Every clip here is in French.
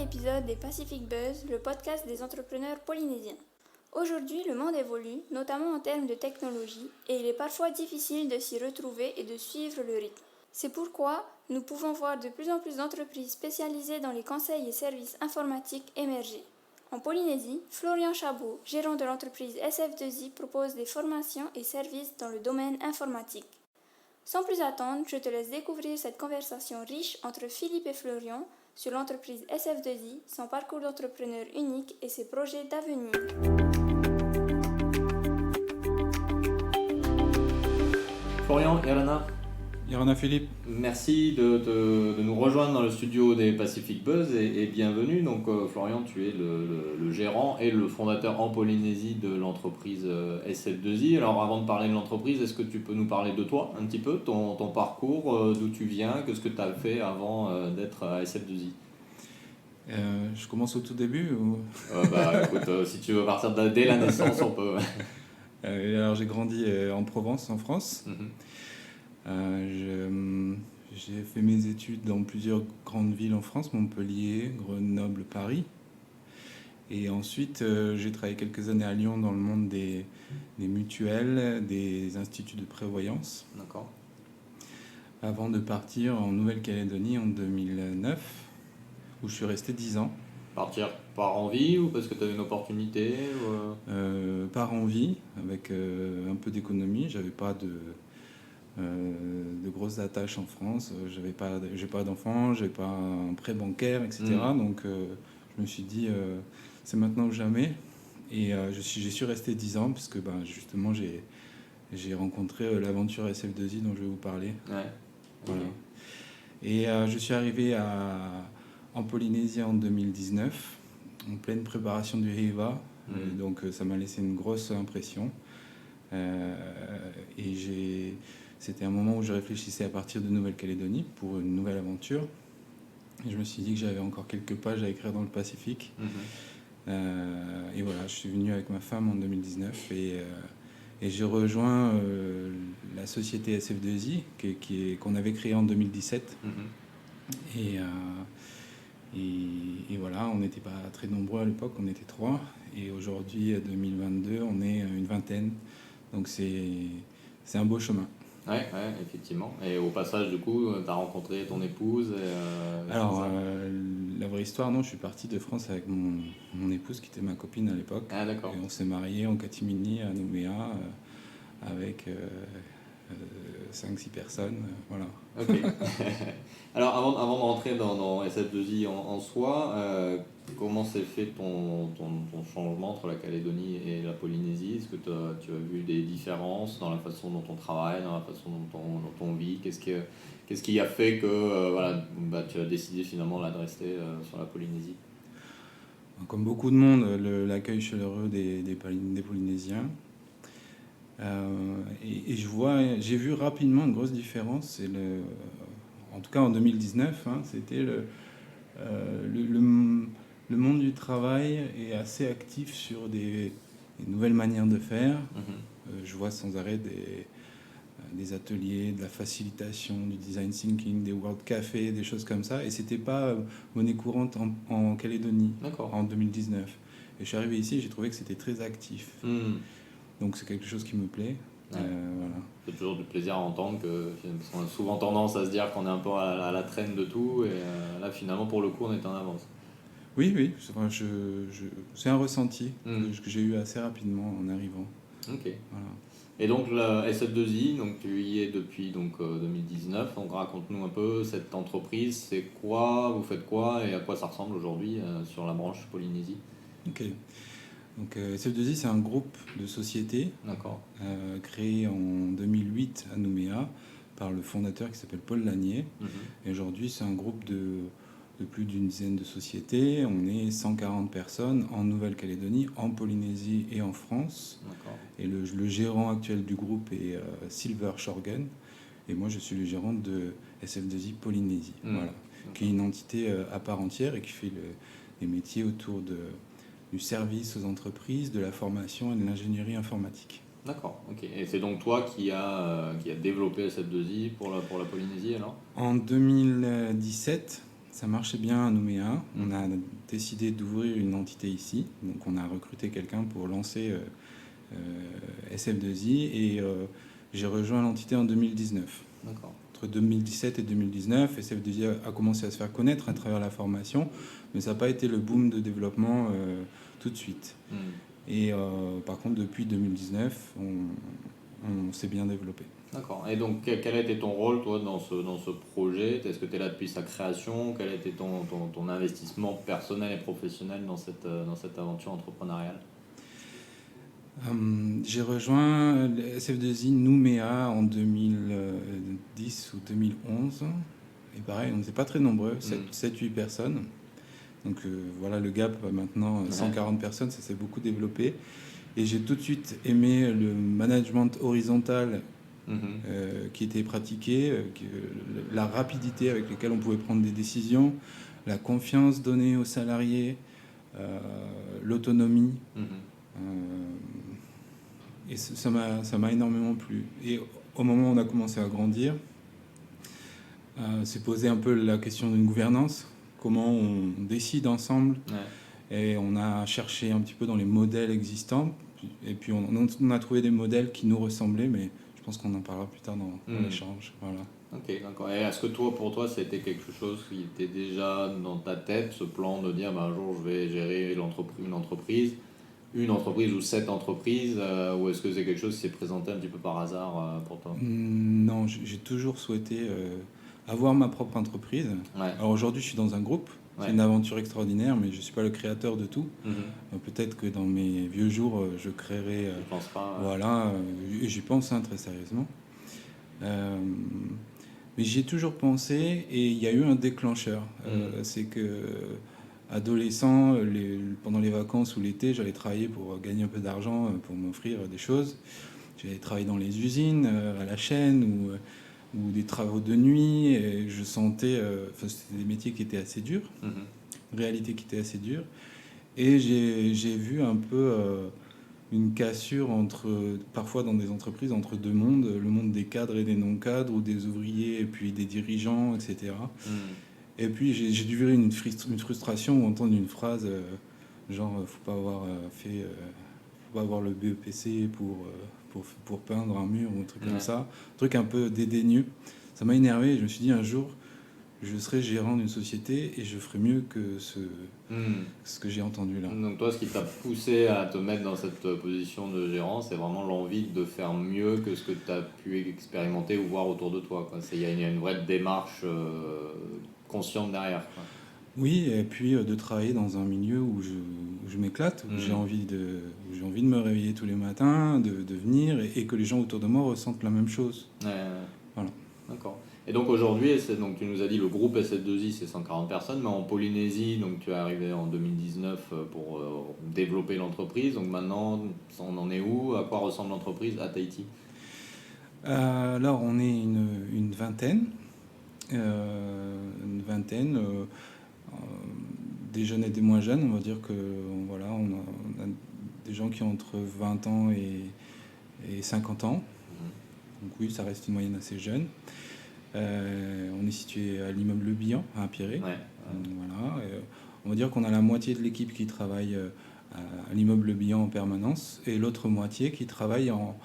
épisode des Pacific Buzz, le podcast des entrepreneurs polynésiens. Aujourd'hui, le monde évolue, notamment en termes de technologie, et il est parfois difficile de s'y retrouver et de suivre le rythme. C'est pourquoi nous pouvons voir de plus en plus d'entreprises spécialisées dans les conseils et services informatiques émerger. En Polynésie, Florian Chabot, gérant de l'entreprise SF2I, propose des formations et services dans le domaine informatique. Sans plus attendre, je te laisse découvrir cette conversation riche entre Philippe et Florian sur l'entreprise SF2I, son parcours d'entrepreneur unique et ses projets d'avenir. Florian, Irana Philippe. merci de nous rejoindre dans le studio des Pacific Buzz et bienvenue. Donc Florian, tu es le gérant et le fondateur en Polynésie de l'entreprise SF2I. Alors avant de parler de l'entreprise, est-ce que tu peux nous parler de toi un petit peu, ton parcours, d'où tu viens, qu'est-ce que tu as fait avant d'être à SF2I? Je commence au tout début ou... Écoute, si tu veux partir dès la naissance, on peut. Alors j'ai grandi en Provence, en France. J'ai fait mes études dans plusieurs grandes villes en France, Montpellier, Grenoble, Paris. Et ensuite, j'ai travaillé quelques années à Lyon dans le monde des mutuelles, des instituts de prévoyance. D'accord. Avant de partir en Nouvelle-Calédonie en 2009, où je suis resté 10 ans. Partir par envie ou parce que tu avais une opportunité Par envie, avec un peu d'économie. J'avais pas de grosses attaches en France. J'ai pas d'enfants, j'ai pas un prêt bancaire, etc. Donc je me suis dit c'est maintenant ou jamais. Et j'y suis resté 10 ans parce que justement j'ai rencontré l'aventure SF2I dont je vais vous parler. Ouais. Voilà. Et je suis arrivé en Polynésie en 2019, en pleine préparation du HEVA. Donc ça m'a laissé une grosse impression. C'était un moment où je réfléchissais à partir de Nouvelle-Calédonie pour une nouvelle aventure. Et je me suis dit que j'avais encore quelques pages à écrire dans le Pacifique. Et voilà, je suis venu avec ma femme en 2019 et j'ai rejoint la société SF2I qu'on avait créée en 2017. Et voilà, on n'était pas très nombreux à l'époque, on était 3. Et aujourd'hui, 2022, on est une vingtaine. Donc c'est un beau chemin. Ouais, effectivement. Et au passage, du coup, tu as rencontré ton épouse Alors, la vraie histoire, non, je suis parti de France avec mon épouse qui était ma copine à l'époque. Ah, d'accord. Et on s'est mariés en catimini à Nouméa avec 5-6 personnes. Voilà. Ok. Alors, avant de rentrer dans SF2I en soi, comment s'est fait ton changement entre la Calédonie et la Polynésie? Est-ce que tu as vu des différences dans la façon dont on travaille, dans la façon dont on vit? Qu'est-ce qui a fait que tu as décidé finalement de rester sur la Polynésie? Comme beaucoup de monde, l'accueil chaleureux des Polynésiens. Et j'ai vu rapidement une grosse différence. En tout cas en 2019, c'était le monde du travail est assez actif sur des nouvelles manières de faire. Je vois sans arrêt des ateliers, de la facilitation, du design thinking, des world cafés, des choses comme ça. Et c'était pas monnaie courante en Calédonie. D'accord. En 2019. Et je suis arrivé ici, j'ai trouvé que c'était très actif. Donc c'est quelque chose qui me plaît. Ouais. Voilà. C'est toujours du plaisir à entendre qu'on a souvent tendance à se dire qu'on est un peu à la traîne de tout et là finalement pour le coup on est en avance. Oui, c'est un ressenti que j'ai eu assez rapidement en arrivant. Ok. Voilà. Et donc la SF2I, donc tu y es depuis 2019, donc raconte-nous un peu cette entreprise, c'est quoi, vous faites quoi et à quoi ça ressemble aujourd'hui sur la branche Polynésie? Ok. Donc SF2I, c'est un groupe de sociétés créé en 2008 à Nouméa par le fondateur qui s'appelle Paul Lanier. Et aujourd'hui, c'est un groupe de plus d'une dizaine de sociétés. On est 140 personnes en Nouvelle-Calédonie, en Polynésie et en France. Et le gérant actuel du groupe est Silver Shorgen. Et moi, je suis le gérant de SF2I Polynésie, qui est une entité à part entière et qui fait des métiers autour du service aux entreprises, de la formation et de l'ingénierie informatique. D'accord, ok. Et c'est donc toi qui a développé SF2I pour la Polynésie alors? En 2017, Ça marchait bien à Nouméa. On a décidé d'ouvrir une entité ici. Donc on a recruté quelqu'un pour lancer SF2I et j'ai rejoint l'entité en 2019. D'accord. Entre 2017 et 2019, SF2I a commencé à se faire connaître à travers la formation, mais ça n'a pas été le boom de développement tout de suite. Et par contre, depuis 2019, on s'est bien développé. D'accord. Et donc, quel a été ton rôle, toi, dans ce projet? Est-ce que tu es là depuis sa création? Quel a été ton investissement personnel et professionnel dans cette aventure entrepreneuriale? J'ai rejoint le SF2I Nouméa en 2010 ou 2011. Et pareil, on n'était pas très nombreux, 7-8 personnes. Donc voilà, le gap maintenant, 140 personnes, ça s'est beaucoup développé. Et j'ai tout de suite aimé le management horizontal qui était pratiqué, la rapidité avec laquelle on pouvait prendre des décisions, la confiance donnée aux salariés, l'autonomie. Et ça m'a énormément plu. Et au moment où on a commencé à grandir, s'est posé un peu la question d'une gouvernance, comment on décide ensemble. Et on a cherché un petit peu dans les modèles existants. Et puis on a trouvé des modèles qui nous ressemblaient, mais je pense qu'on en parlera plus tard dans l'échange. Voilà. Ok, d'accord. Et est-ce que pour toi, c'était quelque chose qui était déjà dans ta tête, ce plan de dire un jour je vais gérer une entreprise ou 7 entreprises, ou est-ce que c'est quelque chose qui s'est présenté un petit peu par hasard pour toi? Non, j'ai toujours souhaité avoir ma propre entreprise. Alors aujourd'hui, je suis dans un groupe. C'est une aventure extraordinaire, mais je ne suis pas le créateur de tout. Peut-être que dans mes vieux jours, je créerai... Je pense pas. Voilà, et j'y pense très sérieusement. Mais j'y ai toujours pensé, et il y a eu un déclencheur. C'est que, adolescent, pendant les vacances ou l'été, j'allais travailler pour gagner un peu d'argent, pour m'offrir des choses. J'allais travailler dans les usines, à la chaîne, ou des travaux de nuit, et je sentais... c'était des métiers qui étaient assez durs, une réalité qui était assez dure. Et j'ai vu un peu une cassure parfois dans des entreprises, entre deux mondes, le monde des cadres et des non-cadres, ou des ouvriers et puis des dirigeants, etc. Et puis j'ai dû vivre une frustration ou entendre une phrase genre faut pas avoir le BEPC pour peindre un mur ou un truc comme ça, un truc un peu dédaigneux. Ça m'a énervé et je me suis dit un jour je serai gérant d'une société et je ferai mieux que ce que j'ai entendu là. Donc toi, ce qui t'a poussé à te mettre dans cette position de gérant, c'est vraiment l'envie de faire mieux que ce que tu as pu expérimenter ou voir autour de toi. Il y a une vraie démarche consciente derrière, quoi. Oui, et puis de travailler dans un milieu où je m'éclate, où j'ai envie de me réveiller tous les matins, de venir, et que les gens autour de moi ressentent la même chose. Voilà. D'accord. Et donc aujourd'hui, donc tu nous as dit le groupe SF2I, c'est 140 personnes, mais en Polynésie, donc tu es arrivé en 2019 pour développer l'entreprise. Donc maintenant, on en est où? À quoi ressemble l'entreprise à Tahiti? Alors, on est une vingtaine. Des jeunes et des moins jeunes. On va dire que voilà, on a des gens qui ont entre 20 ans et 50 ans. Donc oui, ça reste une moyenne assez jeune. On est situé à l'immeuble Le Bihan, à Pierré. Voilà. On va dire qu'on a la moitié de l'équipe qui travaille à l'immeuble Le Bihan en permanence et l'autre moitié qui travaille en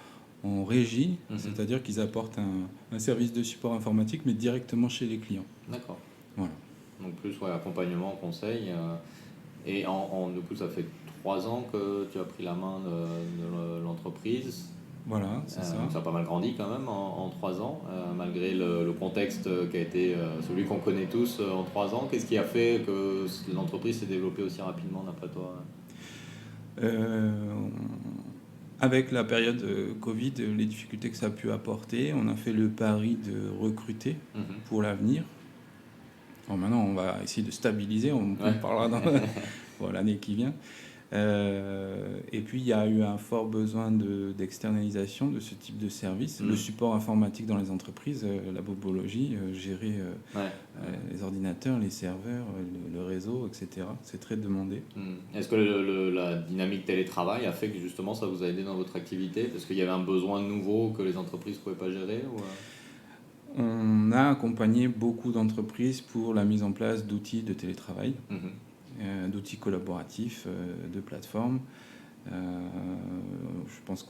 régie, c'est-à-dire qu'ils apportent un service de support informatique, mais directement chez les clients. D'accord. Voilà. Donc plus accompagnement, conseil. Et du coup, ça fait 3 ans que tu as pris la main de l'entreprise. Voilà, c'est ça. Donc ça a pas mal grandi quand même en 3 ans, malgré le contexte qui a été celui qu'on connaît tous en 3 ans. Qu'est-ce qui a fait que l'entreprise s'est développée aussi rapidement d'après toi? Avec la période Covid, les difficultés que ça a pu apporter, on a fait le pari de recruter pour l'avenir. Alors maintenant, on va essayer de stabiliser, on parlera pour l'année qui vient. Et puis, il y a eu un fort besoin d'externalisation de ce type de service. Le support informatique dans les entreprises, la bobologie, gérer les ordinateurs, les serveurs, le réseau, etc. C'est très demandé. Est-ce que la dynamique télétravail a fait que justement ça vous a aidé dans votre activité? Parce qu'il y avait un besoin nouveau que les entreprises ne pouvaient pas gérer ou... on a accompagné beaucoup d'entreprises pour la mise en place d'outils de télétravail, d'outils collaboratifs, de plateformes. Je pense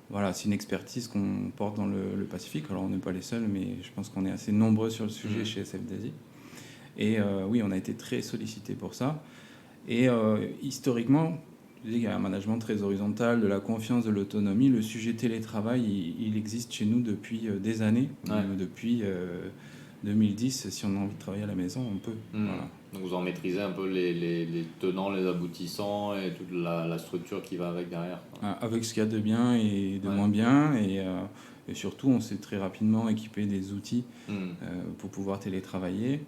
voilà, c'est une expertise qu'on porte dans le Pacifique. Alors, on n'est pas les seuls, mais je pense qu'on est assez nombreux sur le sujet chez SF2I. Et oui, on a été très sollicités pour ça. Et historiquement, il y a un management très horizontal, de la confiance, de l'autonomie. Le sujet télétravail, il existe chez nous depuis des années. Depuis 2010, si on a envie de travailler à la maison, on peut. Voilà. Donc vous en maîtrisez un peu les tenants, les aboutissants et toute la structure qui va avec derrière. Avec ce qu'il y a de bien et de moins bien. Et surtout, on s'est très rapidement équipé des outils pour pouvoir télétravailler.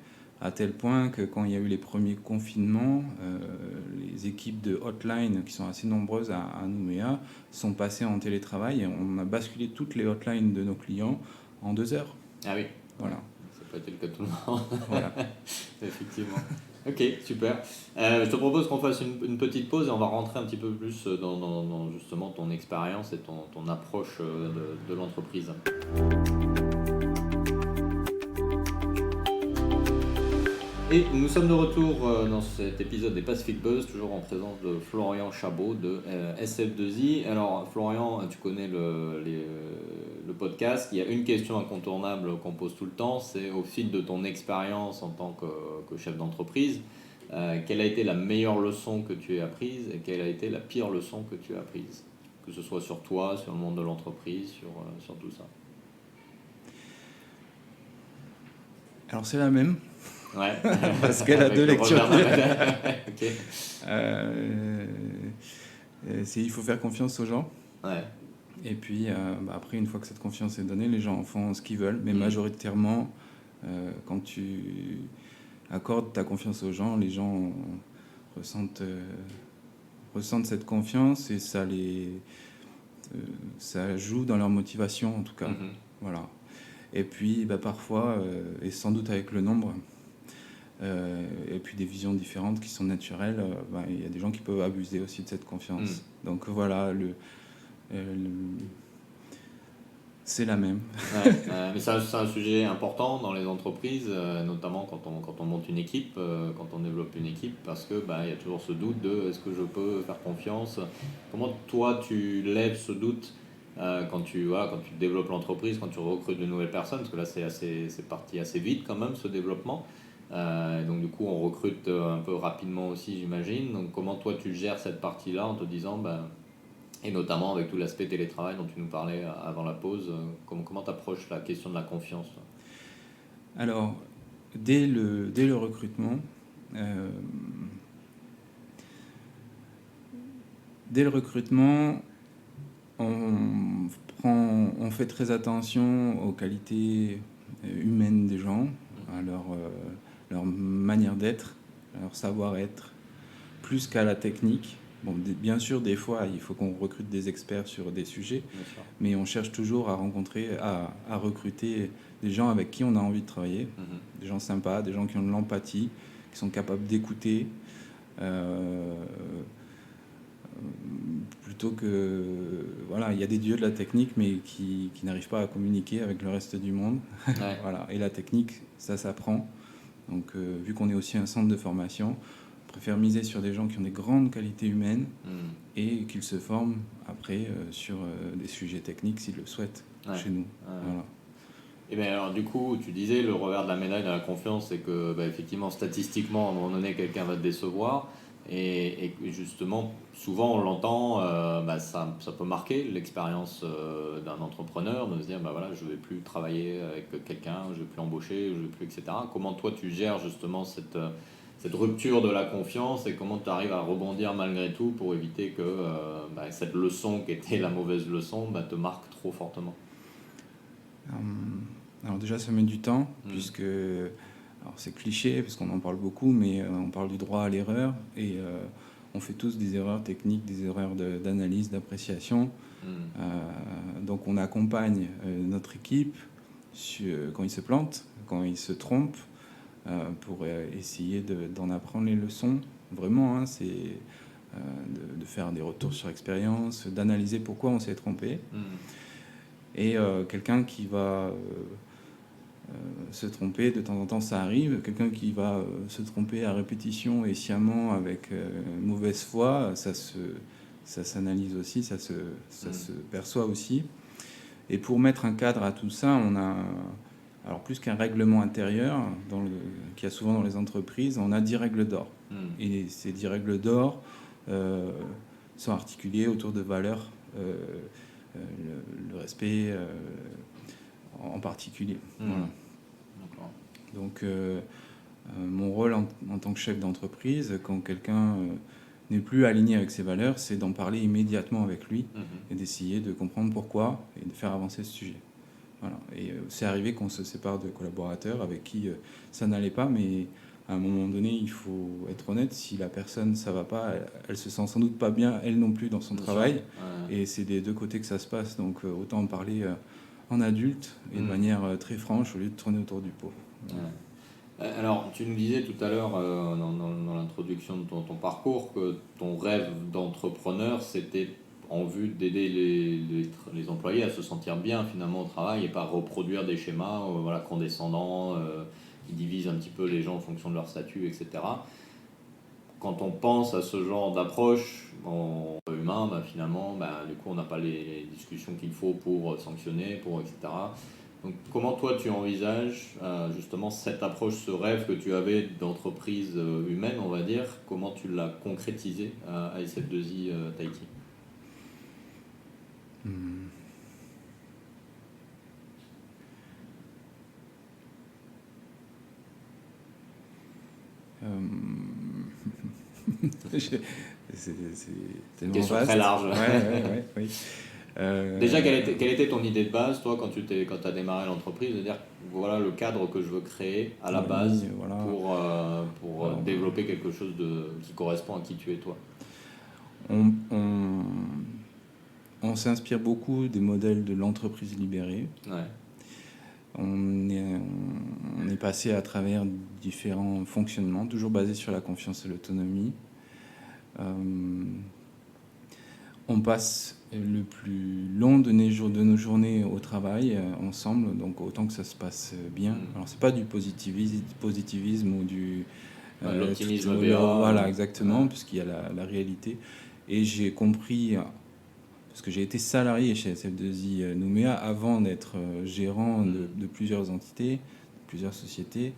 À tel point que quand il y a eu les premiers confinements, les équipes de hotline, qui sont assez nombreuses à Nouméa, sont passées en télétravail et on a basculé toutes les hotlines de nos clients en 2 heures. Ah oui. Voilà. Ça n'a pas été le cas de tout le monde. Voilà. Effectivement. Ok, super. Je te propose qu'on fasse une petite pause et on va rentrer un petit peu plus dans justement ton expérience et ton approche de l'entreprise. Et nous sommes de retour dans cet épisode des Pacific Buzz, toujours en présence de Florian Chabot de SF2I. Alors Florian, tu connais le podcast. Il y a une question incontournable qu'on pose tout le temps, c'est au fil de ton expérience en tant que chef d'entreprise, quelle a été la meilleure leçon que tu aies apprise et quelle a été la pire leçon que tu as apprise, que ce soit sur toi, sur le monde de l'entreprise, sur tout ça. Alors c'est la même. Ouais. Parce qu'elle a 2 lectures. Okay. Il faut faire confiance aux gens. Ouais. Et puis après, une fois que cette confiance est donnée, les gens en font ce qu'ils veulent. Mais majoritairement, quand tu accordes ta confiance aux gens, les gens ressentent cette confiance et ça joue dans leur motivation en tout cas. Voilà. Et puis parfois, et sans doute avec le nombre, et puis des visions différentes qui sont naturelles, il y a des gens qui peuvent abuser aussi de cette confiance. Donc voilà, c'est la même. Mais c'est un sujet important dans les entreprises, notamment quand on monte une équipe, quand on développe une équipe, parce que il y a toujours ce doute de est-ce que je peux faire confiance. Comment toi tu lèves ce doute quand tu développes l'entreprise, quand tu recrutes de nouvelles personnes, parce que là c'est parti assez vite quand même ce développement. Donc du coup on recrute un peu rapidement aussi, j'imagine. Donc comment toi tu gères cette partie-là en te disant, et notamment avec tout l'aspect télétravail dont tu nous parlais avant la pause, comment tu approches la question de la confiance, toi ? Alors, dès le recrutement, on fait très attention aux qualités humaines des gens, à leur manière d'être, à leur savoir-être, plus qu'à la technique. Bon, bien sûr, des fois, il faut qu'on recrute des experts sur des sujets, mais on cherche toujours à recruter des gens avec qui on a envie de travailler, des gens sympas, des gens qui ont de l'empathie, qui sont capables d'écouter, plutôt que... Voilà, il y a des dieux de la technique, mais qui n'arrivent pas à communiquer avec le reste du monde. Ouais. Voilà. Et la technique, ça s'apprend. Donc, vu qu'on est aussi un centre de formation, on préfère miser sur des gens qui ont des grandes qualités humaines et qu'ils se forment après sur des sujets techniques s'ils le souhaitent chez nous. Voilà. Et bien alors du coup, tu disais le revers de la médaille de la confiance, c'est que effectivement, statistiquement, à un moment donné, quelqu'un va te décevoir. Et justement, souvent on l'entend, ça peut marquer l'expérience d'un entrepreneur, de se dire, voilà, je ne vais plus travailler avec quelqu'un, je ne vais plus embaucher, je ne vais plus, etc. Comment toi tu gères justement cette rupture de la confiance et comment tu arrives à rebondir malgré tout pour éviter que cette leçon qui était la mauvaise leçon te marque trop fortement ? Alors déjà, ça met du temps, puisque... Alors c'est cliché, parce qu'on en parle beaucoup, mais on parle du droit à l'erreur, et on fait tous des erreurs techniques, des erreurs d'analyse, d'appréciation. Donc on accompagne notre équipe quand ils se plantent, quand ils se trompent, pour essayer d'en apprendre les leçons. Vraiment, c'est de faire des retours sur expérience, d'analyser pourquoi on s'est trompé. et quelqu'un qui va se tromper, de temps en temps ça arrive, quelqu'un qui va se tromper à répétition et sciemment avec mauvaise foi, ça s'analyse aussi, ça se perçoit aussi. Et pour mettre un cadre à tout ça, on a, alors plus qu'un règlement intérieur qu'il y a souvent dans les entreprises, on a 10 règles d'or. Et ces 10 règles d'or sont articulées autour de valeurs, le respect en particulier. Voilà. Donc mon rôle en tant que chef d'entreprise, quand quelqu'un n'est plus aligné avec ses valeurs, c'est d'en parler immédiatement avec lui et d'essayer de comprendre pourquoi et de faire avancer ce sujet. Voilà. Et c'est arrivé qu'on se sépare de collaborateurs avec qui ça n'allait pas, mais à un moment donné, il faut être honnête, si la personne ça va pas, elle se sent sans doute pas bien, elle non plus, dans son travail. Et c'est des deux côtés que ça se passe, donc autant en parler en adulte et de manière très franche au lieu de tourner autour du pot. Alors, tu nous disais tout à l'heure dans l'introduction de ton parcours que ton rêve d'entrepreneur, c'était en vue d'aider les employés à se sentir bien finalement au travail et pas reproduire des schémas condescendants qui divisent un petit peu les gens en fonction de leur statut, etc. Quand on pense à ce genre d'approche humain, finalement, du coup, on n'a pas les discussions qu'il faut pour sanctionner, etc. Donc, comment toi tu envisages justement cette approche, ce rêve que tu avais d'entreprise humaine, on va dire, comment tu l'as concrétisé à SF2I Tahiti? C'est une question très large. Oui. Déjà, quelle était ton idée de base, toi, quand tu as démarré l'entreprise, de dire voilà le cadre que je veux créer à la base pour développer quelque chose qui correspond à qui tu es, toi? On s'inspire beaucoup des modèles de l'entreprise libérée. On est passé à travers différents fonctionnements, toujours basés sur la confiance et l'autonomie. On passe le plus long de nos journées au travail ensemble, donc autant que ça se passe bien. Alors c'est pas du positivisme ou du l'optimisme voilà, exactement, puisqu'il y a la réalité. Et j'ai compris, parce que j'ai été salarié chez SF2I Nouméa avant d'être gérant de plusieurs entités, plusieurs sociétés.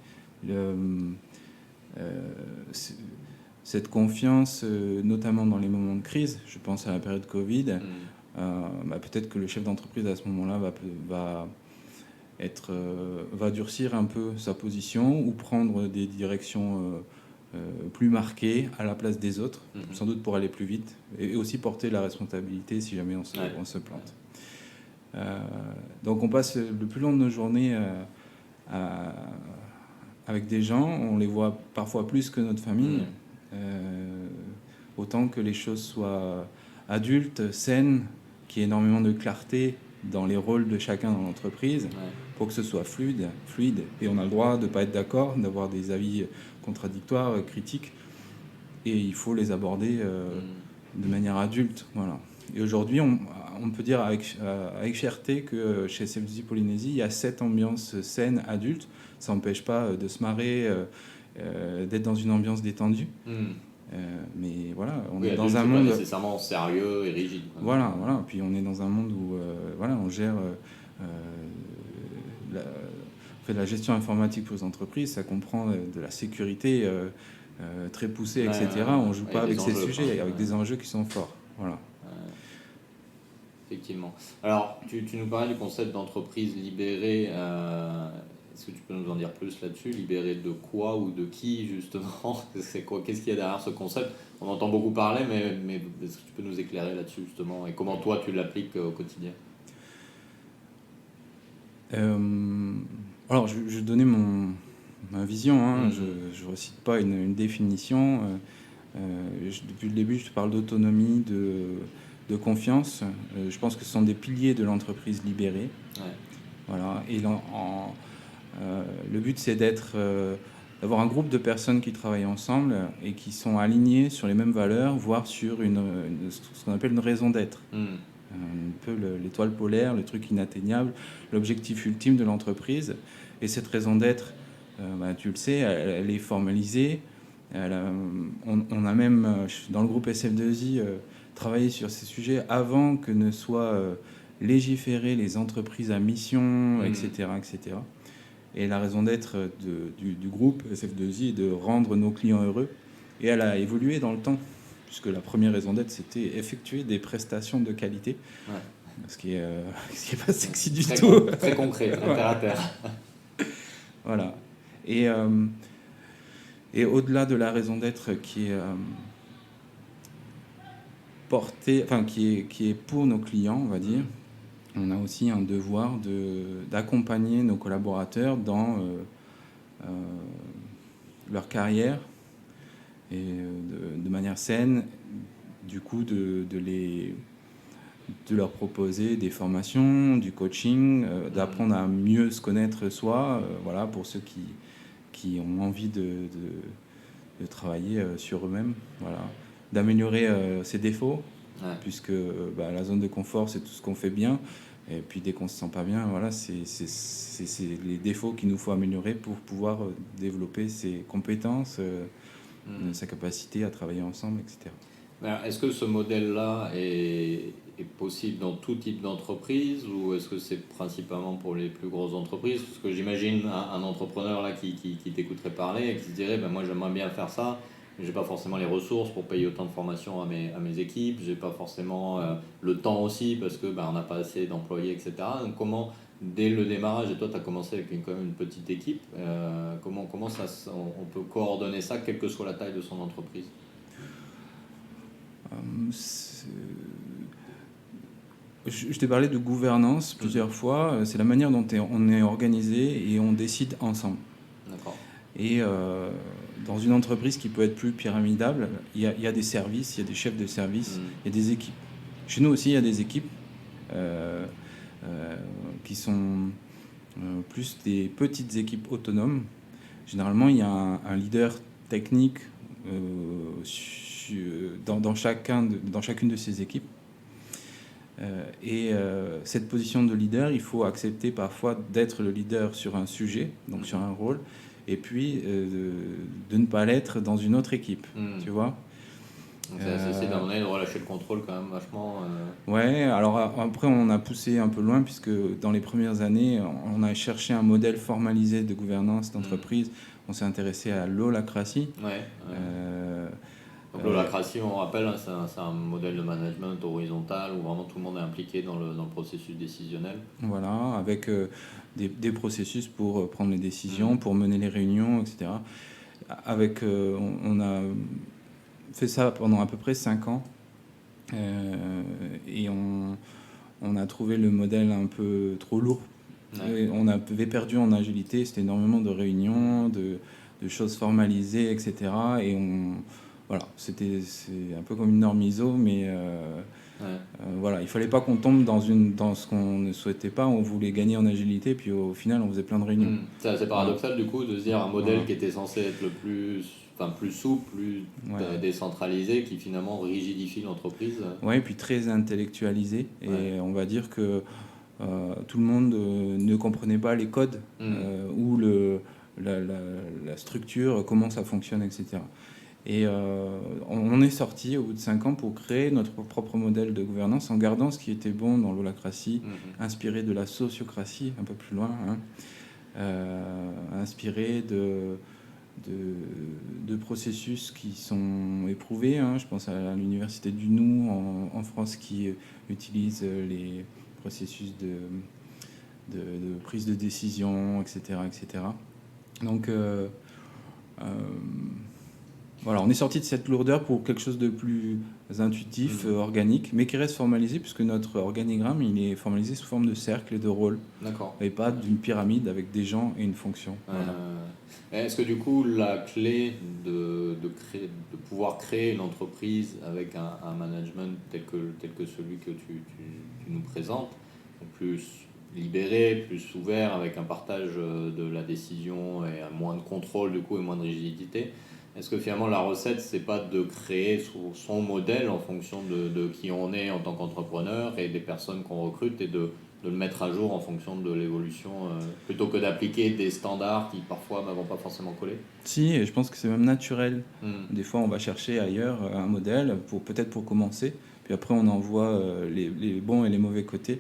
Cette confiance, notamment dans les moments de crise, je pense à la période Covid, peut-être que le chef d'entreprise à ce moment-là va durcir un peu sa position ou prendre des directions plus marquées à la place des autres, sans doute pour aller plus vite, et aussi porter la responsabilité si jamais on se plante. Donc on passe le plus long de nos journées avec des gens, on les voit parfois plus que notre famille. Autant que les choses soient adultes, saines, qu'il y ait énormément de clarté dans les rôles de chacun dans l'entreprise, pour que ce soit fluide, et on a le droit de ne pas être d'accord, d'avoir des avis contradictoires, critiques, et il faut les aborder de manière adulte. Voilà. Et aujourd'hui, on peut dire avec fierté que chez SF2I Polynésie, il y a cette ambiance saine, adulte. Ça n'empêche pas de se marrer, d'être dans une ambiance détendue. Mais voilà, on est dans un monde pas nécessairement sérieux et rigide. Voilà. Puis on est dans un monde où on gère la gestion informatique pour les entreprises, ça comprend de la sécurité très poussée, etc. On joue pas avec ces sujets, avec des enjeux qui sont forts. Voilà. Effectivement. Alors, tu nous parlais du concept d'entreprise libérée. Est-ce que tu peux nous en dire plus là-dessus? Libérée de quoi ou de qui, justement? C'est quoi? Qu'est-ce qu'il y a derrière ce concept? On entend beaucoup parler, mais est-ce que tu peux nous éclairer là-dessus, justement? Et comment toi, tu l'appliques au quotidien? Alors, je vais donner ma vision. Je ne recite pas une définition. Depuis le début, je te parle d'autonomie, de confiance. Je pense que ce sont des piliers de l'entreprise libérée. Voilà. Et le but, c'est d'avoir un groupe de personnes qui travaillent ensemble et qui sont alignées sur les mêmes valeurs, voire sur ce qu'on appelle une raison d'être. un peu l'étoile polaire, le truc inatteignable, l'objectif ultime de l'entreprise. Et cette raison d'être, tu le sais, elle est formalisée. On a même, dans le groupe SF2I, travaillé sur ces sujets avant que ne soient légiférées les entreprises à mission, etc., etc. Et la raison d'être du groupe SF2I est de rendre nos clients heureux. Et elle a évolué dans le temps, puisque la première raison d'être, c'était effectuer des prestations de qualité. Ouais. Ce qui est pas sexy du tout. Très concret, très terre à terre. Voilà. Et au-delà de la raison d'être qui est portée, enfin qui est pour nos clients, on va dire, on a aussi un devoir d'accompagner nos collaborateurs dans leur carrière et de manière saine, du coup de leur proposer des formations, du coaching, d'apprendre à mieux se connaître soi, voilà, pour ceux qui ont envie de travailler sur eux-mêmes, voilà, d'améliorer ses défauts, puisque la zone de confort, c'est tout ce qu'on fait bien, et puis dès qu'on se sent pas bien, voilà, c'est les défauts qu'il nous faut améliorer pour pouvoir développer ses compétences, sa capacité à travailler ensemble, etc. Alors, est-ce que ce modèle-là est possible dans tout type d'entreprise, ou est-ce que c'est principalement pour les plus grosses entreprises? Parce que j'imagine un entrepreneur là qui t'écouterait parler et qui se dirait moi j'aimerais bien faire ça, mais j'ai pas forcément les ressources pour payer autant de formations à mes équipes, j'ai pas forcément le temps aussi parce que on n'a pas assez d'employés, etc. Donc comment, dès le démarrage, et toi tu as commencé avec quand même une petite équipe, comment ça, on peut coordonner ça quelle que soit la taille de son entreprise? Je t'ai parlé de gouvernance plusieurs fois. C'est la manière dont on est organisé et on décide ensemble. D'accord. Et dans une entreprise qui peut être plus pyramidale, il y a des services, il y a des chefs de service, il y a des équipes. Chez nous aussi, il y a des équipes qui sont plus des petites équipes autonomes. Généralement, il y a un leader technique dans chacune de ces équipes. Cette position de leader, il faut accepter parfois d'être le leader sur un sujet, donc sur un rôle, et puis de ne pas l'être dans une autre équipe, tu vois. Donc c'est de relâcher le contrôle quand même vachement. Ouais, alors après on a poussé un peu loin, puisque dans les premières années, on a cherché un modèle formalisé de gouvernance d'entreprise. On s'est intéressé à l'holacratie. Donc l'holacratie, on rappelle, c'est un modèle de management horizontal où vraiment tout le monde est impliqué dans le processus décisionnel. Voilà, avec des processus pour prendre les décisions, pour mener les réunions, etc. On a fait ça pendant à peu près 5 ans. Et on a trouvé le modèle un peu trop lourd. On avait perdu en agilité, c'était énormément de réunions, de choses formalisées, etc. Et voilà, c'est un peu comme une norme ISO, mais voilà, il fallait pas qu'on tombe dans ce qu'on ne souhaitait pas. On voulait gagner en agilité, puis au final, on faisait plein de réunions. C'est assez paradoxal du coup de se dire un modèle qui était censé être le plus souple, plus décentralisé, qui finalement rigidifie l'entreprise. Ouais, et puis très intellectualisé. Et on va dire que tout le monde ne comprenait pas les codes ou la structure, comment ça fonctionne, etc. Et on est sorti au bout de 5 ans pour créer notre propre modèle de gouvernance en gardant ce qui était bon dans l'holacratie, inspiré de la sociocratie, un peu plus loin, inspiré de processus qui sont éprouvés. Je pense à l'université du Nou en France qui utilise les processus de prise de décision, etc. etc. Donc voilà, on est sorti de cette lourdeur pour quelque chose de plus intuitif, organique, mais qui reste formalisé, puisque notre organigramme, il est formalisé sous forme de cercle et de rôle. D'accord. Et pas d'une pyramide avec des gens et une fonction. Voilà. Est-ce que du coup, la clé de pouvoir créer une entreprise avec un management tel que celui que tu nous présentes, plus libéré, plus ouvert, avec un partage de la décision et moins de contrôle du coup et moins de rigidité, Est-ce que finalement la recette, c'est pas de créer son modèle en fonction de qui on est en tant qu'entrepreneur et des personnes qu'on recrute et de le mettre à jour en fonction de l'évolution, plutôt que d'appliquer des standards qui parfois ne vont pas forcément coller? Si, et je pense que c'est même naturel. Des fois, on va chercher ailleurs un modèle, peut-être pour commencer, puis après on en voit les bons et les mauvais côtés,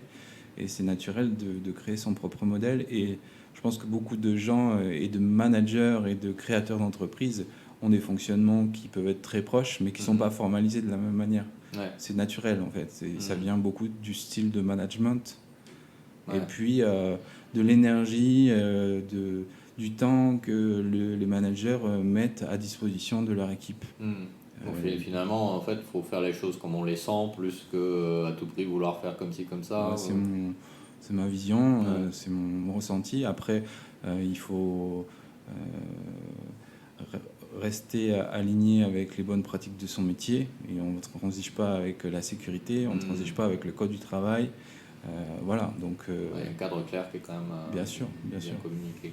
et c'est naturel de créer son propre modèle. Et je pense que beaucoup de gens et de managers et de créateurs d'entreprises ont des fonctionnements qui peuvent être très proches, mais qui ne sont pas formalisés de la même manière. Ouais. C'est naturel en fait, ça vient beaucoup du style de management. Ouais. Et puis de l'énergie, du temps que les managers mettent à disposition de leur équipe. Donc finalement, en fait, il faut faire les choses comme on les sent, plus qu'à tout prix vouloir faire comme ci, comme ça. Ouais, c'est ma vision, c'est mon ressenti. Après, il faut rester aligné avec les bonnes pratiques de son métier. Et on ne transige pas avec la sécurité, on ne transige pas avec le code du travail. Voilà, donc... il y a un cadre clair qui est quand même bien sûr. communiqué.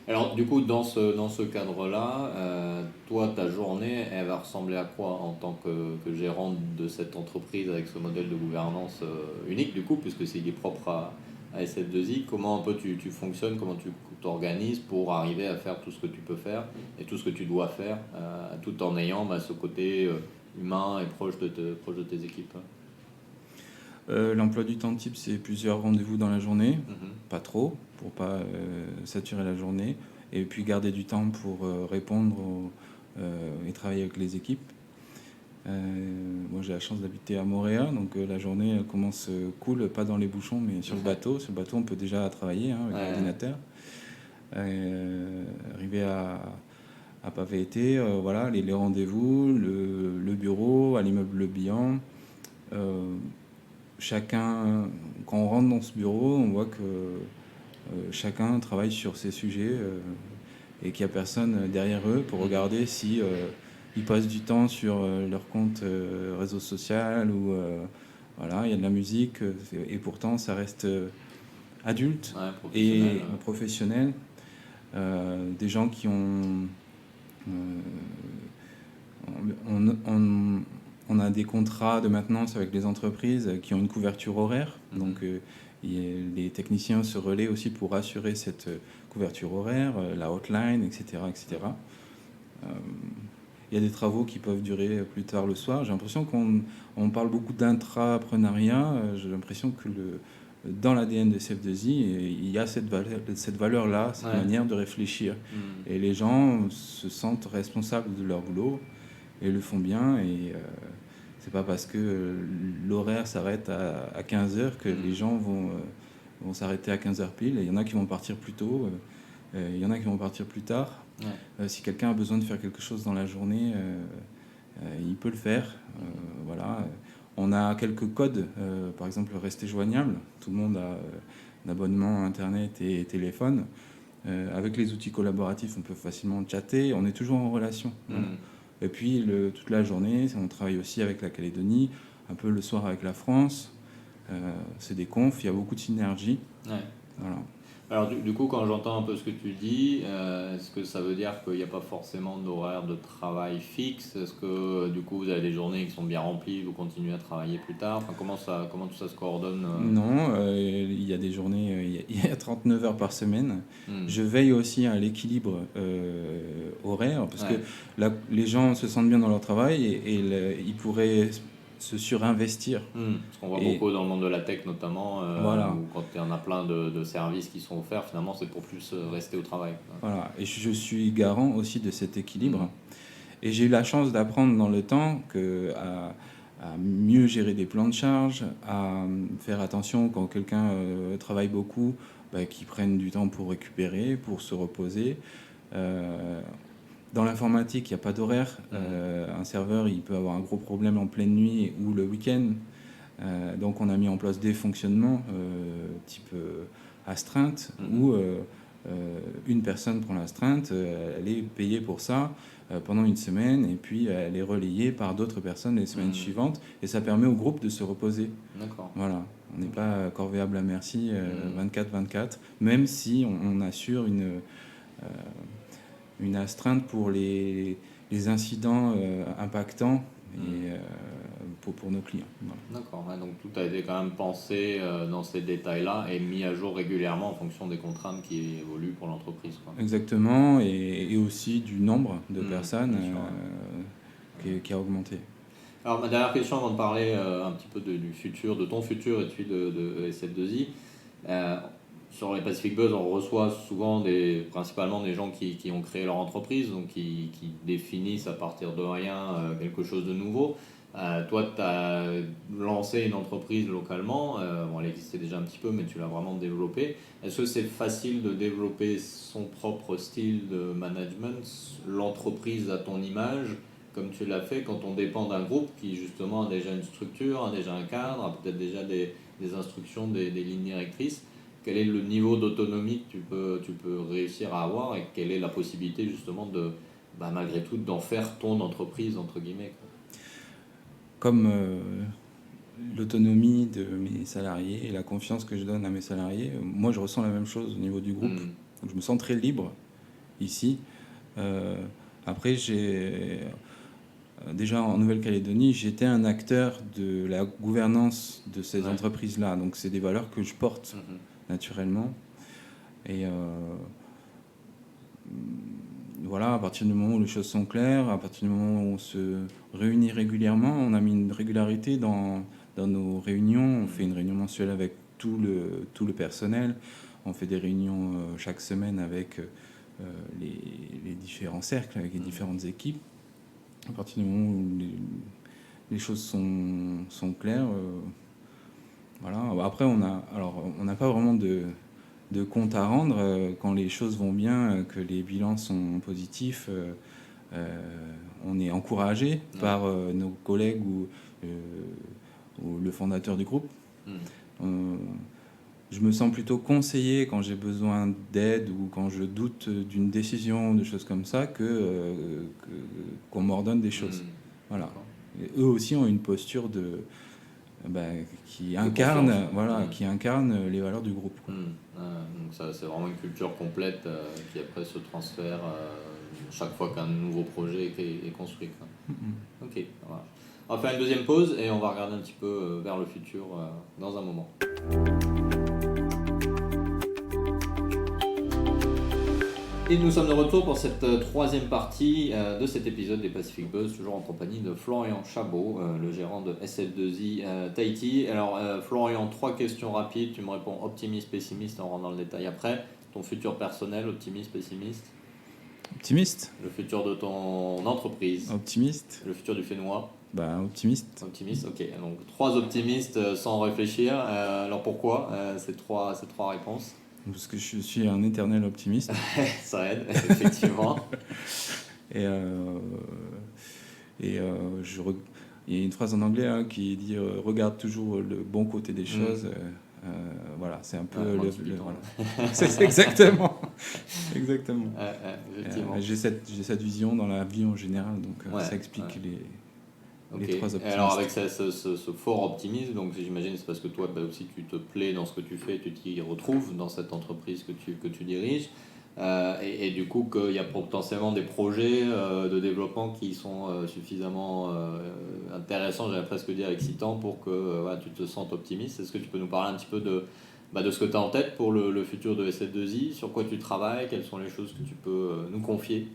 Alors, du coup, dans ce cadre-là, toi, ta journée, elle va ressembler à quoi en tant que gérant de cette entreprise avec ce modèle de gouvernance unique, du coup, puisque c'est propre à SF2I? Comment un peu tu fonctionnes, comment tu t'organises pour arriver à faire tout ce que tu peux faire et tout ce que tu dois faire, tout en ayant ce côté humain et proche de tes équipes? L'emploi du temps type, c'est plusieurs rendez-vous dans la journée, pas trop, pour pas saturer la journée, et puis garder du temps pour répondre et travailler avec les équipes. Moi, j'ai la chance d'habiter à Mooréa, donc la journée commence cool, pas dans les bouchons, mais sur le bateau. Sur le bateau, on peut déjà travailler avec l'ordinateur. Arriver à Papeete, voilà, les rendez-vous, le bureau, à l'immeuble Le Bihan. Chacun, quand on rentre dans ce bureau, on voit que chacun travaille sur ses sujets et qu'il n'y a personne derrière eux pour regarder si ils passent du temps sur leur compte réseau social ou voilà, il y a de la musique et pourtant ça reste adulte et professionnel. Des gens qui ont on a des contrats de maintenance avec les entreprises qui ont une couverture horaire. Donc, les techniciens se relaient aussi pour assurer cette couverture horaire, la hotline, etc. etc. Il y a des travaux qui peuvent durer plus tard le soir. J'ai l'impression qu'on parle beaucoup d'intrapreneuriat. J'ai l'impression que dans l'ADN de SF2I, il y a cette valeur-là, cette manière de réfléchir. Et les gens se sentent responsables de leur boulot et le font bien. Et c'est pas parce que l'horaire s'arrête à 15h que les gens vont s'arrêter à 15h pile. Il y en a qui vont partir plus tôt, il y en a qui vont partir plus tard. Si quelqu'un a besoin de faire quelque chose dans la journée, il peut le faire. Voilà. On a quelques codes, par exemple rester joignable. Tout le monde a un abonnement Internet et téléphone. Avec les outils collaboratifs, on peut facilement chatter. On est toujours en relation. Voilà. Et puis toute la journée, on travaille aussi avec la Calédonie, un peu le soir avec la France. C'est des confs, il y a beaucoup de synergie. Voilà. Alors du coup, quand j'entends un peu ce que tu dis, est-ce que ça veut dire qu'il n'y a pas forcément d'horaire de travail fixe? Est-ce que du coup vous avez des journées qui sont bien remplies, vous continuez à travailler plus tard? Enfin, comment tout ça se coordonne? Non, il y a des journées, il y a 39 heures par semaine. Je veille aussi à l'équilibre horaire, parce que là, les gens se sentent bien dans leur travail et ils pourraient se surinvestir. Ce qu'on voit beaucoup dans le monde de la tech notamment, voilà. où quand il y en a plein de services qui sont offerts, finalement c'est pour plus rester au travail. Voilà, et je suis garant aussi de cet équilibre. Et j'ai eu la chance d'apprendre dans le temps à mieux gérer des plans de charge, à faire attention quand quelqu'un travaille beaucoup, qu'il prenne du temps pour récupérer, pour se reposer. Dans l'informatique, il n'y a pas d'horaire. Un serveur, il peut avoir un gros problème en pleine nuit ou le week-end. Donc on a mis en place des fonctionnements type astreinte, où une personne prend l'astreinte, elle est payée pour ça pendant une semaine, et puis elle est relayée par d'autres personnes les semaines suivantes, et ça permet au groupe de se reposer. D'accord. Voilà. On n'est pas corvéable à merci 24/24, même si on assure une astreinte pour les les incidents impactants et, pour nos clients. Voilà. D'accord, ouais, donc tout a été quand même pensé dans ces détails-là et mis à jour régulièrement en fonction des contraintes qui évoluent pour l'entreprise, quoi. Exactement, et aussi du nombre de personnes qui a augmenté. Alors ma dernière question avant de parler un petit peu du futur, de ton futur et puis de SF2I. Sur les Pacific Buzz, on reçoit souvent principalement des gens qui ont créé leur entreprise, donc qui définissent à partir de rien quelque chose de nouveau. Toi, tu as lancé une entreprise localement, elle existait déjà un petit peu, mais tu l'as vraiment développée. Est-ce que c'est facile de développer son propre style de management, l'entreprise à ton image, comme tu l'as fait quand on dépend d'un groupe qui justement a déjà une structure, a déjà un cadre, a peut-être déjà des instructions, des lignes directrices? Quel est le niveau d'autonomie que tu peux réussir à avoir et quelle est la possibilité justement malgré tout d'en faire ton entreprise entre guillemets, quoi? Comme l'autonomie de mes salariés et la confiance que je donne à mes salariés, moi je ressens la même chose au niveau du groupe. Donc, je me sens très libre ici. Après, déjà en Nouvelle-Calédonie, j'étais un acteur de la gouvernance de ces entreprises-là. Donc c'est des valeurs que je porte naturellement. Et voilà, à partir du moment où les choses sont claires, à partir du moment où on se réunit régulièrement, on a mis une régularité dans nos réunions. On fait une réunion mensuelle avec tout le personnel. On fait des réunions chaque semaine avec les différents cercles, avec les différentes équipes. À partir du moment où les choses sont claires, voilà. Après, on n'a pas vraiment de compte à rendre quand les choses vont bien, que les bilans sont positifs. On est encouragé par nos collègues ou le fondateur du groupe. Je me sens plutôt conseillé quand j'ai besoin d'aide ou quand je doute d'une décision, de choses comme ça, qu'on m'ordonne des choses. Voilà. Et eux aussi ont une posture qui incarne les valeurs du groupe, quoi. Donc ça, c'est vraiment une culture complète qui après se transfère chaque fois qu'un nouveau projet est construit, quoi. Ok, voilà. On va faire une deuxième pause et on va regarder un petit peu vers le futur dans un moment. Et nous sommes de retour pour cette troisième partie de cet épisode des Pacific Buzz, toujours en compagnie de Florian Chabot, le gérant de SF2I Tahiti. Alors Florian, 3 questions rapides, tu me réponds optimiste, pessimiste, on rentre dans le détail après. Ton futur personnel, optimiste, pessimiste? Optimiste. Le futur de ton entreprise? Optimiste. Le futur du Fénois? Optimiste. Optimiste, ok. Donc 3 optimistes sans réfléchir. Alors pourquoi ces trois réponses? Parce que je suis un éternel optimiste. Ça aide, effectivement. Il y a une phrase en anglais qui dit regarde toujours le bon côté des choses. Voilà, c'est un peu voilà. C'est exactement. Exactement. J'ai cette vision dans la vie en général, donc ça explique les 3 optimistes. Et alors avec ce fort optimisme, donc j'imagine c'est parce que toi aussi tu te plais dans ce que tu fais, tu t'y retrouves dans cette entreprise que tu diriges, et du coup qu'il y a potentiellement des projets de développement qui sont suffisamment intéressants, j'allais presque dire excitants, pour que tu te sentes optimiste. Est-ce que tu peux nous parler un petit peu de ce que tu as en tête pour le futur de SF2I, sur quoi tu travailles, quelles sont les choses que tu peux nous confier?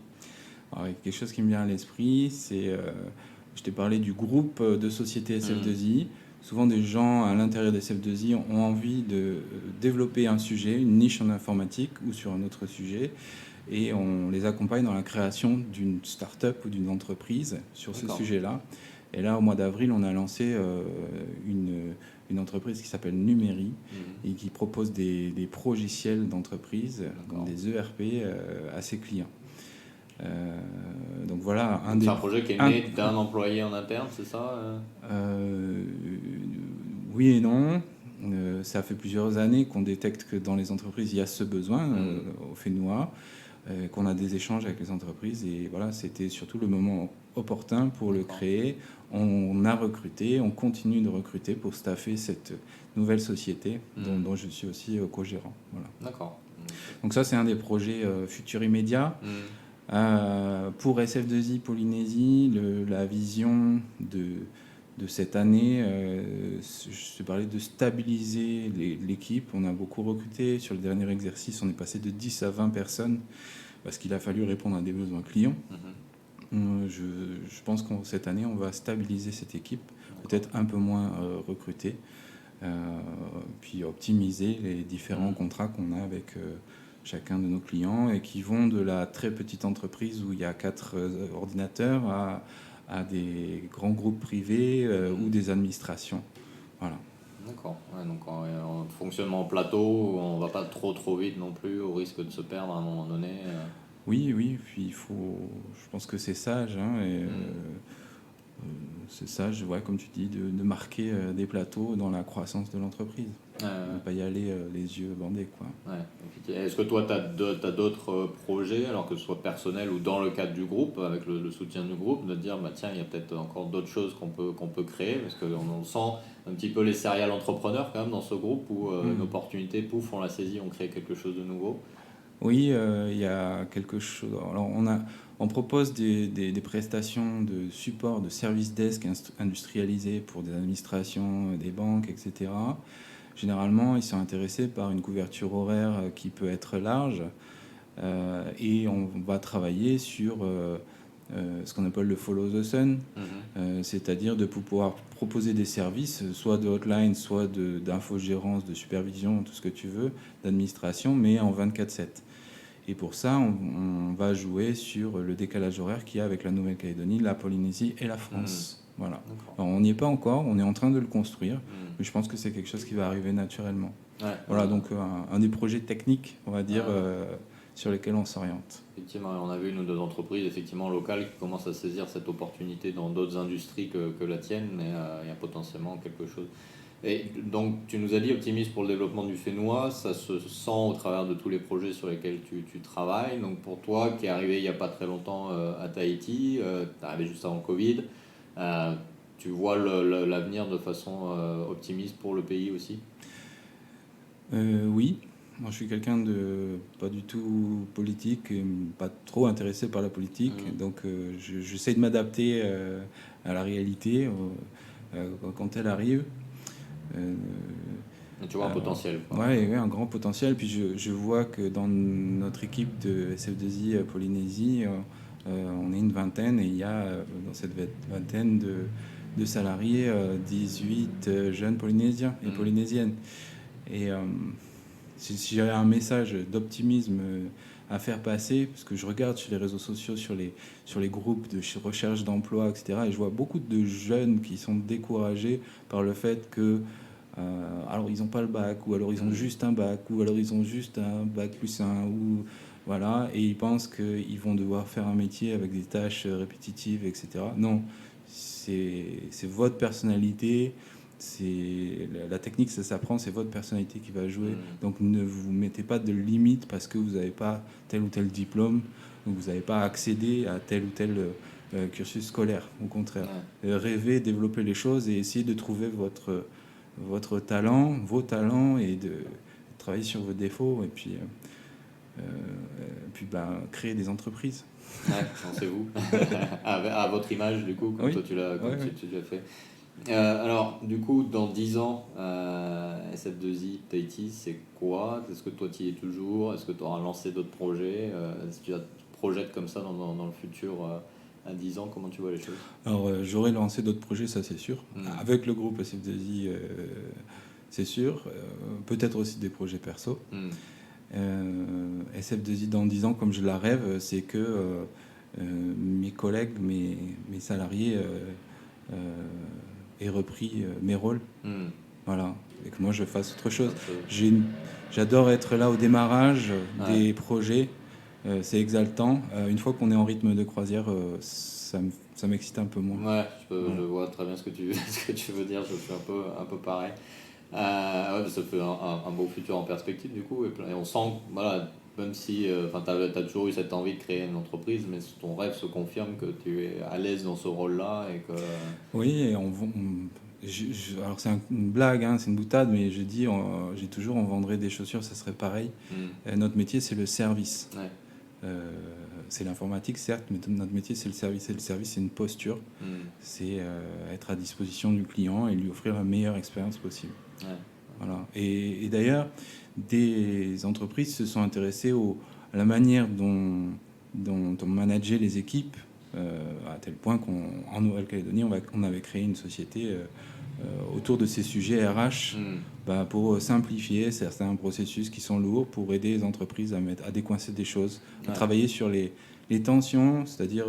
Alors, quelque chose qui me vient à l'esprit, c'est... je t'ai parlé du groupe de sociétés SF2I. Souvent, des gens à l'intérieur des SF2I ont envie de développer un sujet, une niche en informatique ou sur un autre sujet, et on les accompagne dans la création d'une start-up ou d'une entreprise sur ce sujet-là. Et là, au mois d'avril, on a lancé une entreprise qui s'appelle Numéri et qui propose des progiciels d'entreprise, donc des ERP à ses clients. Donc voilà, c'est un projet qui est né d'un employé en interne, c'est ça? Oui et non. Ça fait plusieurs années qu'on détecte que dans les entreprises, il y a ce besoin au Fénois, qu'on a des échanges avec les entreprises. Et voilà, c'était surtout le moment opportun pour le créer. On a recruté, on continue de recruter pour staffer cette nouvelle société dont je suis aussi co-gérant. Voilà. D'accord. Donc ça, c'est un des projets futurs immédiats. Pour SF2I Polynésie, la vision de cette année, je te parlais de stabiliser l'équipe. On a beaucoup recruté. Sur le dernier exercice, on est passé de 10 à 20 personnes parce qu'il a fallu répondre à des besoins clients. Je pense que cette année, on va stabiliser cette équipe, peut-être un peu moins recruter, puis optimiser les différents contrats qu'on a avec chacun de nos clients et qui vont de la très petite entreprise où il y a 4 ordinateurs à des grands groupes privés ou des administrations. Voilà. D'accord. Ouais, donc en fonctionnement plateau, on ne va pas trop vite non plus, au risque de se perdre à un moment donné. Oui, puis je pense que c'est sage, c'est sage, comme tu dis, de marquer des plateaux dans la croissance de l'entreprise. Ne pas y aller les yeux bandés, quoi. Ouais. Est-ce que toi, tu as d'autres projets, alors que ce soit personnel ou dans le cadre du groupe, avec le soutien du groupe, de dire, tiens, il y a peut-être encore d'autres choses qu'on peut créer, parce qu'on sent un petit peu les serial entrepreneurs quand même dans ce groupe, où une opportunité, pouf, on la saisit, on crée quelque chose de nouveau. Oui, il y a quelque chose. Alors, on propose des prestations de support, de service desk industrialisés pour des administrations, des banques, etc. Généralement, ils sont intéressés par une couverture horaire qui peut être large et on va travailler sur ce qu'on appelle le follow the sun, c'est-à-dire de pouvoir proposer des services, soit de hotline, soit d'infogérance, de supervision, tout ce que tu veux, d'administration, mais en 24/7. Et pour ça, on va jouer sur le décalage horaire qu'il y a avec la Nouvelle-Calédonie, la Polynésie et la France. Voilà. Alors, on n'y est pas encore, on est en train de le construire, mais je pense que c'est quelque chose qui va arriver naturellement. Voilà, donc un des projets techniques, on va dire, sur lesquels on s'oriente. Effectivement, on a vu une ou deux entreprises effectivement locales qui commencent à saisir cette opportunité dans d'autres industries que la tienne, mais il y a potentiellement quelque chose. Et donc, tu nous as dit optimiste pour le développement du Fénois, ça se sent au travers de tous les projets sur lesquels tu travailles. Donc, pour toi, qui est arrivé il n'y a pas très longtemps à Tahiti, tu es arrivé juste avant le Covid, tu vois l'avenir de façon optimiste pour le pays aussi ? Oui. Moi, je suis quelqu'un de pas du tout politique, et pas trop intéressé par la politique. Donc, j'essaie de m'adapter à la réalité quand elle arrive. Tu vois un potentiel. Oui, un grand potentiel. Puis je vois que dans notre équipe de SF2I Polynésie, on est une vingtaine et il y a dans cette vingtaine de salariés 18 jeunes Polynésiens et Polynésiennes. Et si j'avais un message d'optimisme à faire passer, parce que je regarde sur les réseaux sociaux, sur les groupes de recherche d'emploi, etc., et je vois beaucoup de jeunes qui sont découragés par le fait que alors ils n'ont pas le bac, ou alors ils ont juste un bac, ou alors ils ont juste un bac plus 1, ou voilà, et ils pensent qu'ils vont devoir faire un métier avec des tâches répétitives, etc. Non, c'est votre personnalité. La technique, ça s'apprend, c'est votre personnalité qui va jouer. Donc ne vous mettez pas de limite parce que vous n'avez pas tel ou tel diplôme, donc vous n'avez pas accédé à tel ou tel cursus scolaire. Au contraire, rêvez, développez les choses et essayez de trouver votre talent, vos talents, et de travailler sur vos défauts, et puis créer des entreprises. Pensez-vous à votre image, du coup, comme toi tu l'as fait. Alors, du coup, dans 10 ans, SF2I Tahiti, c'est quoi ? Est-ce que toi, tu y es toujours ? Est-ce que tu auras lancé d'autres projets ? Est-ce que tu te projettes comme ça dans le futur à 10 ans ? Comment tu vois les choses ? Alors, j'aurais lancé d'autres projets, ça c'est sûr. Avec le groupe SF2I, c'est sûr. Peut-être aussi des projets perso. SF2I dans 10 ans, comme je la rêve, c'est que mes collègues, mes salariés aient repris mes rôles. Voilà. Et que moi je fasse autre chose. J'adore être là au démarrage des projets. C'est exaltant. Une fois qu'on est en rythme de croisière, ça m'excite un peu moins. Je vois très bien ce que tu veux dire. Je suis un peu pareil. Ça fait un beau futur en perspective du coup, et on sent, voilà, même si tu as toujours eu cette envie de créer une entreprise, mais ton rêve se confirme que tu es à l'aise dans ce rôle-là et que... Oui, alors c'est une blague, c'est une boutade, mais j'ai toujours, on vendrait des chaussures, ça serait pareil. Notre métier, c'est le service. c'est l'informatique, certes, mais notre métier, c'est le service. Et le service, c'est une posture. C'est être à disposition du client et lui offrir la meilleure expérience possible. Ouais. Voilà. Et d'ailleurs, des entreprises se sont intéressées à la manière dont on manageait les équipes, à tel point qu'en Nouvelle-Calédonie, on avait créé une société autour de ces sujets RH pour simplifier certains processus qui sont lourds, pour aider les entreprises à décoincer des choses, à travailler sur les tensions, c'est-à-dire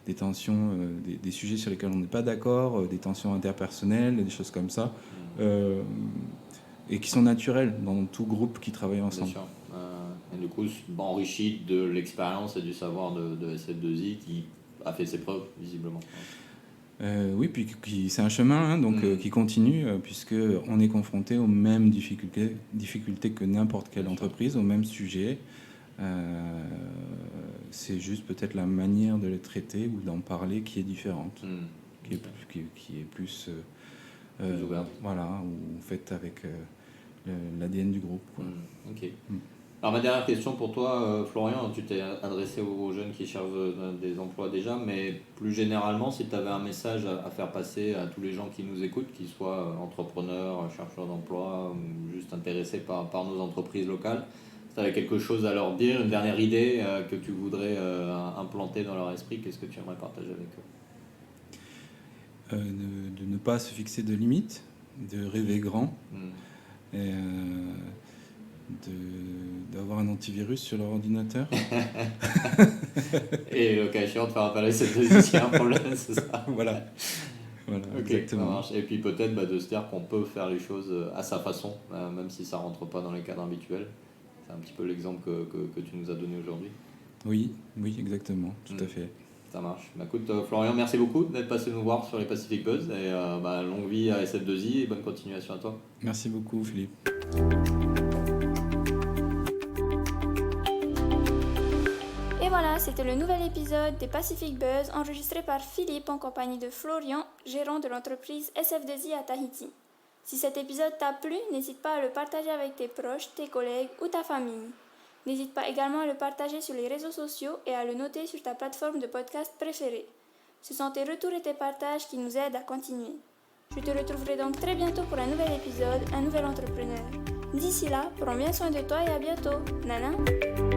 des tensions, des sujets sur lesquels on n'est pas d'accord, des tensions interpersonnelles, des choses comme ça, et qui sont naturelles dans tout groupe qui travaille ensemble. Bien sûr. Et du coup, enrichi de l'expérience et du savoir de SF2I qui a fait ses preuves, visiblement. Oui, puis c'est un chemin qui continue, puisqu'on est confronté aux mêmes difficultés que n'importe quelle entreprise, aux mêmes sujets. C'est juste peut-être la manière de les traiter ou d'en parler qui est différente, qui est plus ouverte. Voilà, ou faite avec l'ADN du groupe. Quoi. Ok. Alors ma dernière question pour toi, Florian, tu t'es adressé aux jeunes qui cherchent des emplois déjà, mais plus généralement, si tu avais un message à faire passer à tous les gens qui nous écoutent, qu'ils soient entrepreneurs, chercheurs d'emploi, ou juste intéressés par nos entreprises locales, si tu avais quelque chose à leur dire, une dernière idée que tu voudrais implanter dans leur esprit, qu'est-ce que tu aimerais partager avec eux? De ne pas se fixer de limites, de rêver grand. Et d'avoir un antivirus sur leur ordinateur. Et le cas échéant de faire appel à cette position, un problème, c'est ça. Voilà, okay, exactement. Ça marche. Et puis peut-être de se dire qu'on peut faire les choses à sa façon, même si ça ne rentre pas dans les cadres habituels. C'est un petit peu l'exemple que tu nous as donné aujourd'hui. Oui, exactement, tout à fait. Ça marche. Écoute, Florian, merci beaucoup d'être passé nous voir sur les Pacific Buzz. Et longue vie à SF2I et bonne continuation à toi. Merci beaucoup, Philippe. Et voilà, c'était le nouvel épisode des Pacific Buzz enregistré par Philippe en compagnie de Florian, gérant de l'entreprise SF2I à Tahiti. Si cet épisode t'a plu, n'hésite pas à le partager avec tes proches, tes collègues ou ta famille. N'hésite pas également à le partager sur les réseaux sociaux et à le noter sur ta plateforme de podcast préférée. Ce sont tes retours et tes partages qui nous aident à continuer. Je te retrouverai donc très bientôt pour un nouvel épisode, un nouvel entrepreneur. D'ici là, prends bien soin de toi et à bientôt. Nana!